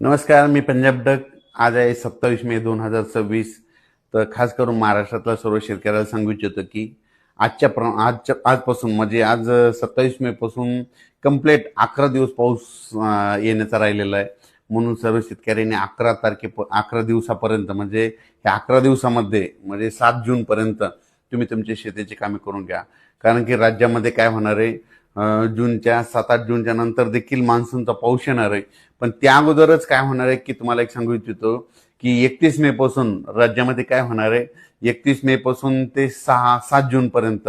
नमस्कार, मी पंजाब डक. आज आहे 27 मे 2026. तर खास करून महाराष्ट्रातल्या सर्व शेतकऱ्याला सांगू इच्छितो की आजपासून म्हणजे आज 27 मे पासून कंप्लीट 11 दिवस पाऊस येण्याचा राहिलेला आहे. म्हणून सर्व शेतकऱ्यांनी 11 दिवसापर्यंत म्हणजे ह्या 11 दिवसामध्ये म्हणजे 7 जून पर्यंत तुम्ही तुमची शेतीची कामे करून घ्या. कारण की राज्यामध्ये काय होणार आहे, 7-8 जूनच्या नंतर देखील मान्सूनचा पाऊस येणार आहे. पण त्या अगोदरच काय होणार आहे की तुम्हाला एक सांगू इच्छितो की 31 मे पासून राज्यामध्ये काय होणार आहे, 31 मे पासून ते 6-7 जून पर्यंत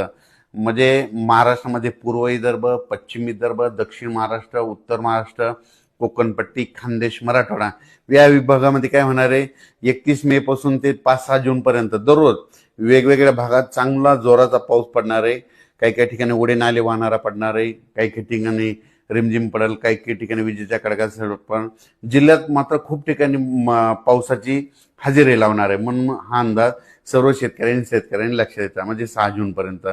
म्हणजे महाराष्ट्रामध्ये पूर्व विदर्भ, पश्चिम विदर्भ, दक्षिण महाराष्ट्र, उत्तर महाराष्ट्र, कोकणपट्टी, खानदेश, मराठवाडा या विभागामध्ये काय होणार आहे, 31 मे पासून ते 5-6 जून पर्यंत दररोज वेगवेगळ्या भागात चांगला जोराचा पाऊस पडणार आहे. काही काही ठिकाणी ओढे नाले वाहणारा पडणार आहे, काही काही ठिकाणी रिमझिम पडेल, काही काही ठिकाणी विजेच्या कडकडाटासह पण जिल्ह्यात मात्र खूप ठिकाणी पावसाची हजेरी लावणार आहे. म्हणून हा अंदाज सर्व शेतकऱ्यांनी लक्षात द्यायचा म्हणजे 6 जून पर्यंत.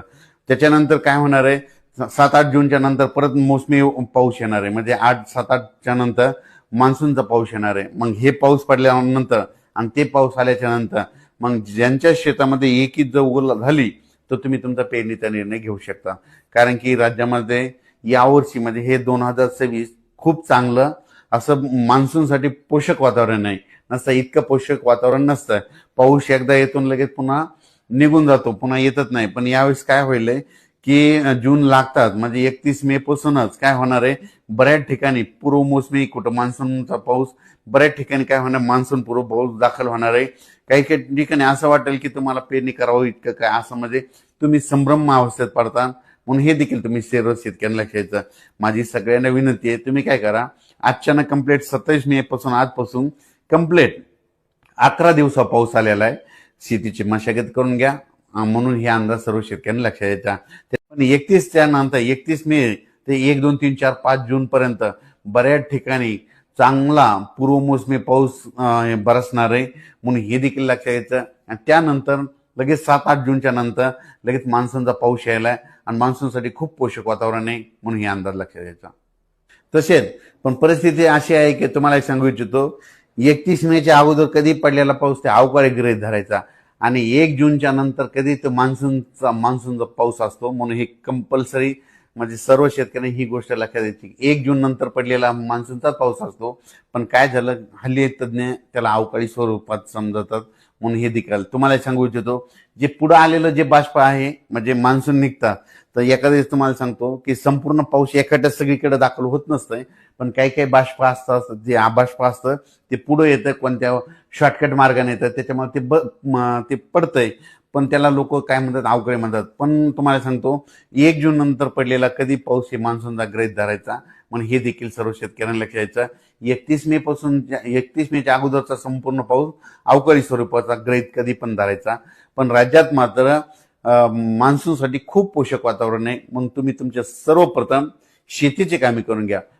त्याच्यानंतर काय होणार आहे, 7-8 जूनच्या नंतर परत मोसमी पाऊस येणार आहे. म्हणजे 8-7-8च्या नंतर मान्सूनचा पाऊस येणार आहे. मग हे पाऊस पडल्यानंतर आणि ते पाऊस आल्याच्या नंतर मग ज्यांच्या शेतामध्ये एकच जर उगवण झाली तर तुम्ही तुमचा पेरणीचा निर्णय घेऊ शकता. कारण की राज्यामध्ये यावर्षी म्हणजे हे 2026 खूप चांगलं असं मान्सूनसाठी पोषक वातावरण आहे. नसतं इतकं पोषक वातावरण नसतं. पाऊस एकदा येतो लगेच पुन्हा निघून जातो, पुन्हा येतच नाही. पण यावेळेस काय होईल की जून लागतात म्हणजे 31 मे पासूनच काय होणार आहे, बऱ्याच ठिकाणी पूर्व मोसमी कुठं मान्सूनचा पाऊस, बऱ्याच ठिकाणी काय होणार मान्सून पूर्व पाऊस दाखल होणार आहे. काही काही ठिकाणी असं वाटेल की तुम्हाला पेरणी करावं इतकं काय, असं म्हणजे तुम्ही संभ्रम अवस्थेत पडता. म्हणून हे देखील तुम्ही सर्व शेतकऱ्यांना लक्षात द्यायचं. माझी सगळ्यांना विनंती आहे, तुम्ही काय करा, आजच्यानं कंप्लीट 27 मे पासून आजपासून कंप्लीट 11 दिवसा पाऊस आलेला आहे, शेतीची मशागत करून घ्या. म्हणून हे अंदाज सर्व शेतकऱ्यांना लक्षात द्यायचा. पण 31च्या नंतर 31 मे ते 1-2-3-4-5 जून पर्यंत बऱ्याच ठिकाणी चांगला पूर्वमोसमी पाऊस बरसणार आहे. म्हणून हे देखील लक्षात घ्यायचं. आणि त्यानंतर लगेच 7-8 जूनच्या नंतर लगेच मान्सूनचा पाऊस यायला आहे आणि मान्सूनसाठी खूप पोषक वातावरण आहे. म्हणून हे अंदाज लक्षात घ्यायचा. तसेच पण परिस्थिती अशी आहे की तुम्हाला एक सांगू इच्छितो, 31 मेच्या अगोदर कधी पडलेला पाऊस ते अवकाळी गृहीत धरायचा आणि 1 जूनच्या नंतर कधी तो मान्सूनचा पाऊस असतो. म्हणून हे कंपल्सरी म्हणजे सर्व शेतकऱ्यांनी ही गोष्ट लक्षात द्यायची. 1 जून नंतर पडलेला मान्सूनचाच पाऊस असतो. पण काय झालं, हल्ली तज्ज्ञ त्याला अवकाळी स्वरूपात समजतात. म्हणून हे देखील तुम्हाला सांगू इच्छितो, जे पुढे आलेलं जे बाष्प आहे म्हणजे मान्सून निघतात, तर एखाद्या वेळेस तुम्हाला सांगतो की संपूर्ण पाऊस एखाद्या सगळीकडे दाखल होत नसतंय. पण काही काही बाष्प असतात, जे आबाष्प असतं ते पुढे येतं, कोणत्या शॉर्टकट मार्गाने येतं, त्याच्यामुळे ते पडतंय. पण त्याला लोक काय म्हणतात, अवकाळी म्हणतात. पण तुम्हाला सांगतो, 1 जून नंतर पडलेला कधी पाऊस हे मान्सूनचा गृहीत धरायचा. म्हणून हे देखील सर्व शेतकऱ्यांना लक्षात द्यायचं. 31 मेच्या अगोदरचा संपूर्ण पाऊस अवकाळी स्वरूपाचा गृहीत कधी पण धरायचा. पण राज्यात मात्र मान्सूनसाठी खूप पोषक वातावरण आहे. मग तुम्ही तुमच्या सर्वप्रथम शेतीची कामे करून घ्या.